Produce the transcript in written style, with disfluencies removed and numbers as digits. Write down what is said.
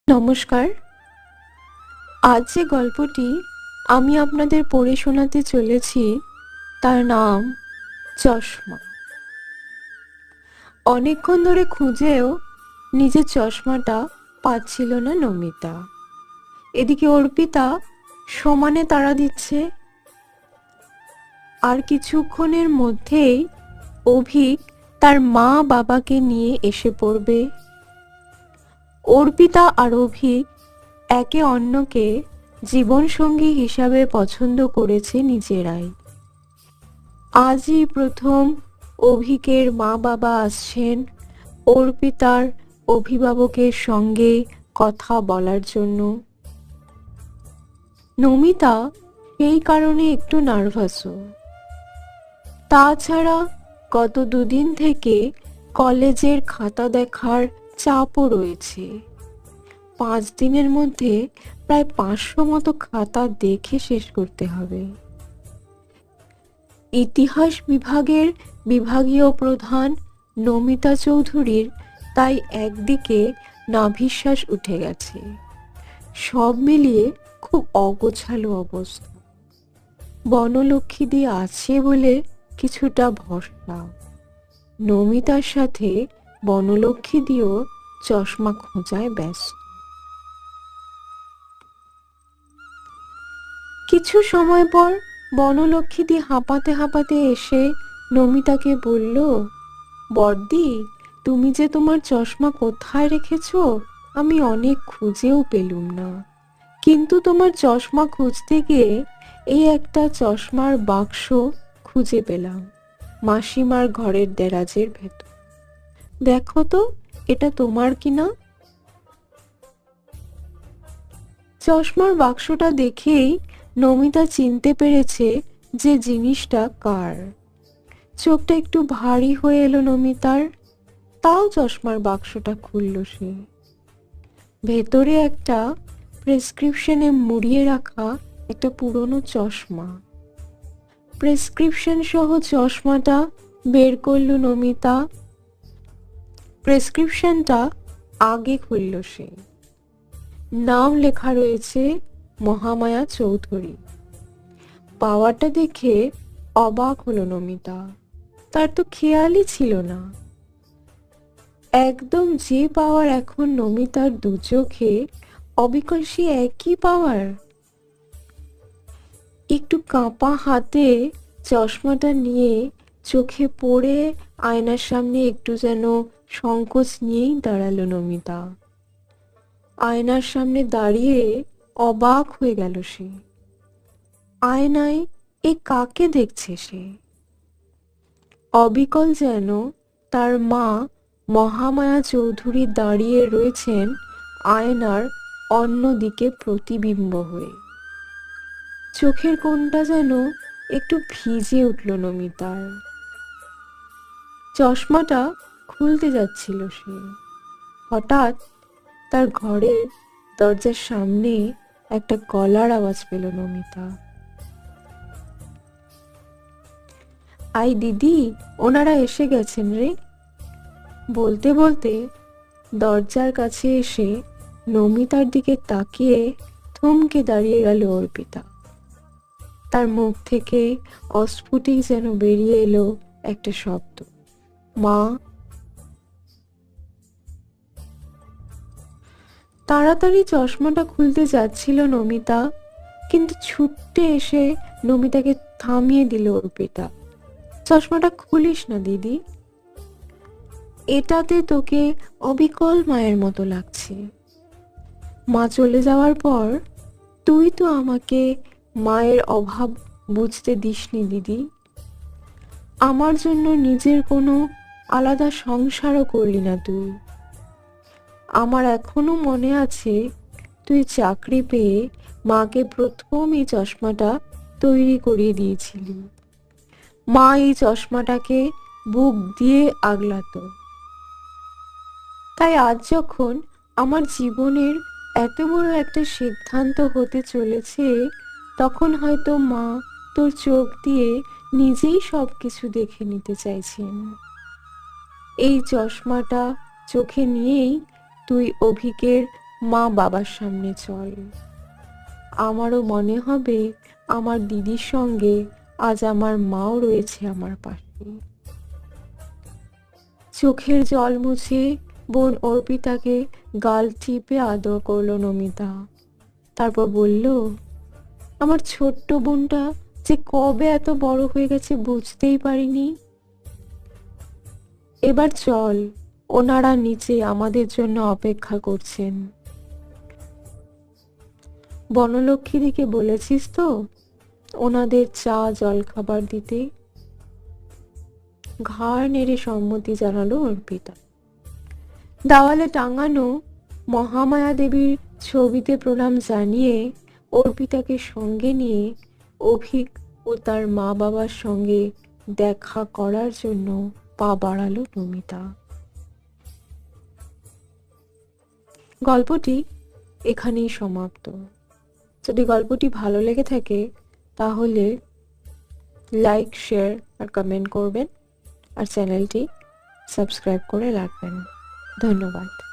নমস্কার। আজ যে গল্পটি আমি আপনাদের পড়ে শোনাতে চলেছি তার নাম চশমা। অনেকক্ষণ ধরে খুঁজেও নিজের চশমাটা পাচ্ছিল না নমিতা। এদিকে অর্পিতা সমানে তাড়া দিচ্ছে। আর কিছুক্ষণের মধ্যেই অভিক তার মা বাবাকে নিয়ে এসে পড়বে। অর্পিতা আর অভিক একে অন্যকে জীবনসঙ্গী হিসাবে পছন্দ করেছে নিজেরাই। আজই প্রথম অভিকের মা বাবা আসছেন অর্পিতার অভিভাবকের সঙ্গে কথা বলার জন্য। নমিতা সেই কারণে একটু নার্ভাসও। তাছাড়া গত দুদিন থেকে কলেজের খাতা দেখার চাপও রয়েছে। 5 দিনের মধ্যে প্রায় 500 মতো খাতা দেখে শেষ করতে হবে। ইতিহাস বিভাগের বিভাগীয় প্রধান নমিতা চৌধুরীর তাই একদিকে নাভিশ্বাস উঠে গেছে। সব মিলিয়ে খুব অগোছালো অবস্থা। বনলক্ষ্মী আছে বলে কিছুটা ভরসা। নমিতার সাথে বনলক্ষ্মী চশমা খোঁজায় ব্যস্ত। কিছু সময় পর বনলক্ষ্মী হাঁপাতে হাঁপাতে এসে নমিতাকে বলল, বড়দি, তুমি যে তোমার চশমা কোথায় রেখেছো আমি অনেক খুঁজেও পেলুম না, কিন্তু তোমার চশমা খুঁজতে গিয়ে এই একটা চশমার বাক্স খুঁজে পেলাম মাসিমার ঘরের দেরাজের ভেতর। দেখো তো এটা তোমার কিনা। চশমার বাক্সটা দেখেই নমিতা চিনতে পেরেছে যে জিনিসটা কার। চোখটা একটু ভারী হয়ে এলো নমিতার। তাও চশমার বাক্সটা খুলল সে। ভেতরে একটা প্রেসক্রিপশনে মুড়িয়ে রাখা একটা পুরনো চশমা। প্রেসক্রিপশন সহ চশমাটা বের করলো নমিতা। প্রেসক্রিপশনটা আগে খুলল সে। নাম লেখা রয়েছে মহামায়া চৌধুরী। পাওয়াটা দেখে অবাক হলো নমিতা। তার তো খেয়ালই ছিল না। একদম যে পাওয়ার এখন নমিতার দু চোখে অবিকল সে একই পাওয়ার। একটু কাঁপা হাতে চশমাটা নিয়ে চোখে পড়ে আয়নার সামনে একটু যেন সংকোচ নিয়েই দাঁড়ালো নমিতা। আয়নার সামনে দাঁড়িয়ে অবাক হয়ে গেল সে। আয়নায় এ কাকে দেখছে সে? অবিকল যেন তার মা মহামায়া চৌধুরী দাঁড়িয়ে রয়েছেন আয়নার অন্যদিকে প্রতিবিম্ব হয়ে। চোখের কোণটা যেন একটু ভিজে উঠল নমিতার। চশমাটা খুলতে যাচ্ছিল সে। হঠাৎ তার ঘরের দরজার সামনে একটা গলার আওয়াজ পেল নমিতা। আই দিদি, ওনারা এসে গেছেন রে। বলতে বলতে দরজার কাছে এসে নমিতার দিকে তাকিয়ে থমকে দাঁড়িয়ে গেল অর্পিতা। তার মুখ থেকে অস্ফুটিক যেন বেরিয়ে এলো একটা শব্দ, মা। তাড়াতাড়ি চশমাটা খুলতে যাচ্ছিল নমিতা, কিন্তু ছুটতে এসে নমিতাকে থামিয়ে দিল অর্পিতা। চশমাটা খুলিস না দিদি, এটাতে তোকে অবিকল মায়ের মতো লাগছে। মা চলে যাওয়ার পর তুই তো আমাকে মায়ের অভাব বুঝতে দিসনি দিদি। আমার জন্য নিজের কোনো আলাদা সংসারও করলি না তুই। আমার এখনো মনে আছে তুই চাকরি পেয়ে মাকে প্রথম এই চশমাটা তৈরি করিয়ে দিয়েছিলি। মা এই চশমাটাকে বুক দিয়ে আগলাতো। তাই আজ যখন আমার জীবনের এত বড় একটা সিদ্ধান্ত হতে চলেছে, তখন হয়তো মা তোর চোখ দিয়ে নিজেই সবকিছু দেখে নিতে চাইছেন। এই চশমাটা চোখে নিয়েই তুই অভিকের মা বাবার সামনে চল। আমারও মনে হবে আমার দিদির সঙ্গে আজ আমার মাও রয়েছে আমার পাশে। চোখের জল মুছে বোন অর্পিতাকে গাল টিপে আদর করলো নমিতা। তারপর বলল, আমার ছোট্ট বোনটা যে কবে এত বড় হয়ে গেছে বুঝতেই পারিনি। এবার চল, ওনারা নিচে আমাদের জন্য অপেক্ষা করছেন। বনলক্ষ্মীদিকে বলেছিস তো ওনাদের চা জল খাবার দিতে? ঘাড় নেড়ে সম্মতি জানালো অর্পিতা। দেওয়ালে টাঙানো মহামায়া দেবীর ছবিতে প্রণাম জানিয়ে অর্পিতাকে সঙ্গে নিয়ে অভিক ও তার মা বাবার সঙ্গে দেখা করার জন্য পা বাড়ালো নমিতা। গল্পটি এখানেই সমাপ্ত। যদি গল্পটি ভালো লেগে থাকে তাহলে লাইক, শেয়ার আর কমেন্ট করবেন, আর চ্যানেলটি সাবস্ক্রাইব করে রাখবেন। ধন্যবাদ।